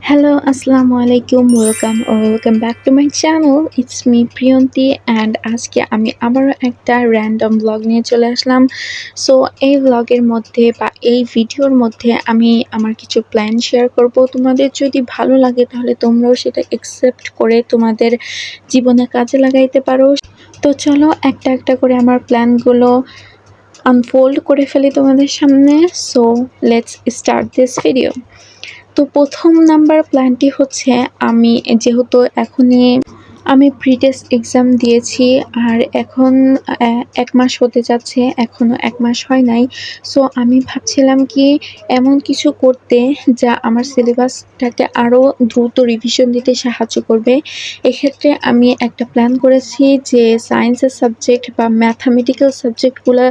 Hello, Assalamu alaikum. Welcome back to my channel. It's me Priyanti and আজকে আমি আবারও একটা র্যান্ডম ব্লগ নিয়ে চলে আসলাম। সো এই ব্লগের মধ্যে বা এই ভিডিওর মধ্যে আমি আমার কিছু প্ল্যান শেয়ার করব। তোমাদের যদি ভালো লাগে তাহলে তোমরাও সেটা অ্যাকসেপ্ট করে তোমাদের জীবনে কাজে লাগাইতে পারো। তো চলো একটা একটা করে আমার প্ল্যানগুলো আনফোল্ড করে ফেলি তোমাদের সামনে। So let's start this video. তো ১ম নাম্বার প্ল্যানটি হচ্ছে যেহেতু আমি প্রি-টেস্ট এক্সাম দিয়েছি আর এখন ১ মাস হতে যাচ্ছে, এখনও ১ মাস হয় নাই। সো আমি ভাবছিলাম কি এমন কিছু করতে যা আমার সিলেবাসটাকে আরও দ্রুত রিভিশন দিতে সাহায্য করবে। এক্ষেত্রে আমি একটা প্ল্যান করেছি যে সায়েন্সের সাবজেক্ট বা ম্যাথামেটিক্যাল সাবজেক্টগুলা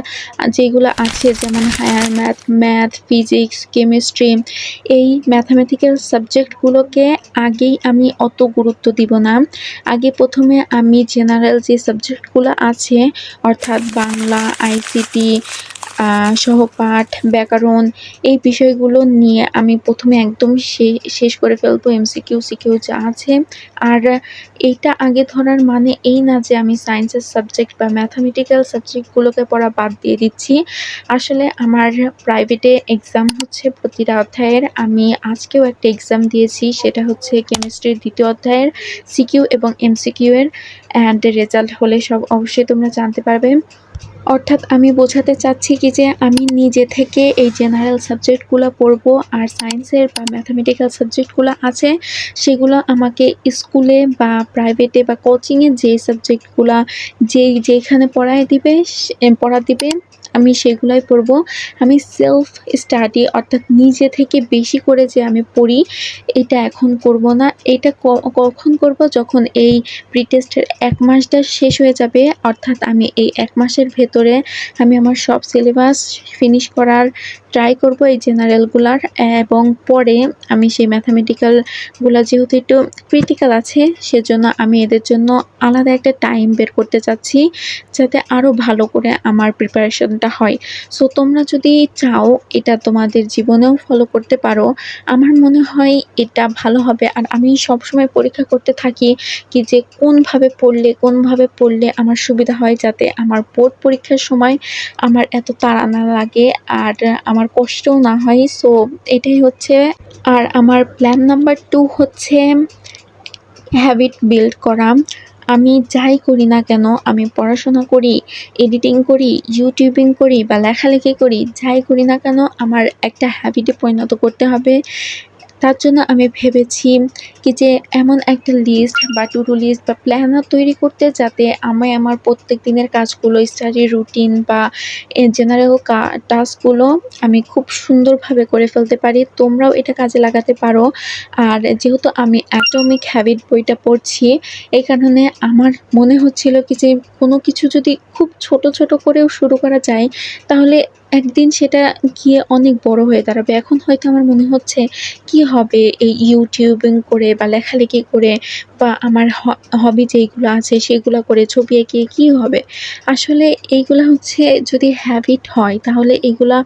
যেগুলো আছে যেমন হায়ার ম্যাথ, ফিজিক্স, কেমিস্ট্রি, এই ম্যাথামেটিক্যাল সাবজেক্টগুলোকে আগেই আমি অত গুরুত্ব দিব না। আগে প্রথমে আমি জেনারেল যে সাবজেক্টগুলো আছে অর্থাৎ বাংলা, আইসিটি, সহপাঠ, ব্যাকরণ, এই বিষয়গুলো নিয়ে আমি প্রথমে একদম শেষ করে ফেলবো এমসিকিউ, সিকিউ যা আছে। আর এইটা আগে ধরার মানে এই না যে আমি সায়েন্সের সাবজেক্ট বা ম্যাথামেটিক্যাল সাবজেক্টগুলোকে পড়া বাদ দিয়ে দিচ্ছি। আসলে আমার প্রাইভেটে এক্সাম হচ্ছে প্রতিটা অধ্যায়ের। আমি আজকেও একটা এক্সাম দিয়েছি, সেটা হচ্ছে কেমিস্ট্রির ২য় অধ্যায়ের সিকিউ এবং এমসিকিউ এর রেজাল্ট হলে সব অবশ্যই তোমরা জানতে পারবে। অর্থাৎ আমি বোঝাতে চাচ্ছি কি যে আমি নিজে থেকে এই জেনারেল সাবজেক্টগুলো পড়বো আর সায়েন্সের বা ম্যাথামেটিক্যাল সাবজেক্টগুলো আছে সেগুলো আমাকে স্কুলে বা প্রাইভেটে বা কোচিংয়ে যে সাবজেক্টগুলা যেখানে পড়া দিবে আমি সেগুলাই পড়বো। আমি সেলফ স্টাডি অর্থাৎ নিজে থেকে বেশি করে যে আমি পড়ি এটা এখন করব না। এটা কখন করব? যখন এই প্রি-টেস্টের ১ মাসটা শেষ হয়ে যাবে। অর্থাৎ আমি এই ১ মাসের ভেতরে আমি আমার সব সিলেবাস ফিনিশ করার ট্রাই করব এই জেনারেলগুলার, এবং পরে আমি সেই ম্যাথামেটিক্যালগুলা যেহেতু একটু ক্রিটিক্যাল আছে সেজন্য আমি এদের জন্য আলাদা একটা টাইম বের করতে চাচ্ছি যাতে আরও ভালো করে আমার প্রিপারেশনটা হয়। সো তোমরা যদি চাও এটা তোমাদের জীবনেও ফলো করতে পারো, আমার মনে হয় এটা ভালো হবে। আর আমি সবসময় পরীক্ষা করতে থাকি কি যে কোনভাবে পড়লে আমার সুবিধা হয়, যাতে আমার বোর্ড পরীক্ষার সময় আমার এত তাড়া না লাগে আর আমার কষ্টও না হয়। সো এটাই হচ্ছে। আর আমার প্ল্যান নাম্বার 2 হচ্ছে হ্যাবিট বিল্ড করা। আমি যাই করি না কেন, আমি পড়াশোনা করি, এডিটিং করি, ইউটিউবিং করি বা লেখালেখি করি, যাই করি না কেন আমার একটা হ্যাবিটে পরিণত করতে হবে। তার জন্য আমি ভেবেছি কি যে এমন একটা লিস্ট বা টু ডু লিস্ট বা প্ল্যানার তৈরি করতে যাতে আমি আমার প্রত্যেক দিনের কাজগুলো, স্টাডি রুটিন বা জেনারেল টাস্কগুলো আমি খুব সুন্দরভাবে করে ফেলতে পারি। তোমরাও এটা কাজে লাগাতে পারো। আর যেহেতু আমি অ্যাটমিক হ্যাবিট বইটা পড়ছি এই কারণে আমার মনে হচ্ছিল কি যে কোনো কিছু যদি খুব ছোট ছোট করেও শুরু করা যায় তাহলে একদিন সেটা গিয়ে অনেক বড় হয়ে দাঁড়াবে। এখন হয়তো আমার মনে হচ্ছে কি হবে এই ইউটিউবিং করে বা লেখালেখি করে বা আমার হবি যেইগুলো আছে সেগুলো করে ছবি এঁকে কী হবে? আসলে এইগুলা হচ্ছে যদি হ্যাবিট হয় তাহলে এগুলা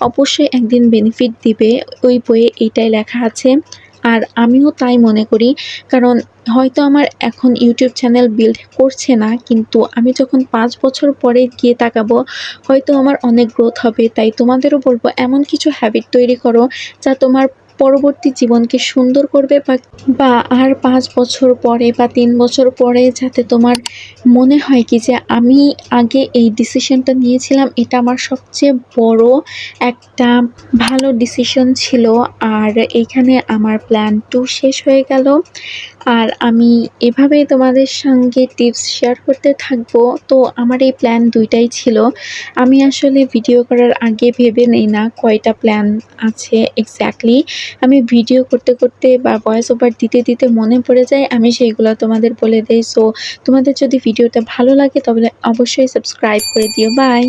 অবশ্যই একদিন বেনিফিট দিবে। ওই বইয়ে এইটাই লেখা আছে। আর আমিও তাই মনে করি। কারণ হয়তো আমার এখন ইউটিউব চ্যানেল বিল্ড করছে না, কিন্তু আমি যখন ৫ বছর পরে গিয়ে তাকাবো হয়তো আমার অনেক গ্রোথ হবে। তাই তোমাদেরও বলবো এমন কিছু হ্যাবিট তৈরি করো যা তোমার পরবর্তী জীবনকে সুন্দর করবে বা আর ৫ বছর পরে বা ৩ বছর পরে যাতে তোমার মনে হয় কি যে আমি আগে এই ডিসিশনটা নিয়েছিলাম, এটা আমার সবচেয়ে বড় একটা ভালো ডিসিশন ছিল। আর এইখানে আমার প্ল্যান 2 শেষ হয়ে গেল। আর আমি এভাবেই তোমাদের সঙ্গে টিপস শেয়ার করতে থাকবো। তো আমার এই প্ল্যান ২ টাই ছিল। আমি আসলে ভিডিও করার আগে ভেবে নেই না কয়টা প্ল্যান আছে এক্স্যাক্টলি। আমি ভিডিও করতে করতে বা ভয়েস ওভার দিতে দিতে মনে পড়ে যায়, আমি সেইগুলো তোমাদের বলে দেই। সো তোমাদের যদি ভিডিওটা ভালো লাগে তাহলে অবশ্যই সাবস্ক্রাইব করে দিও। বাই।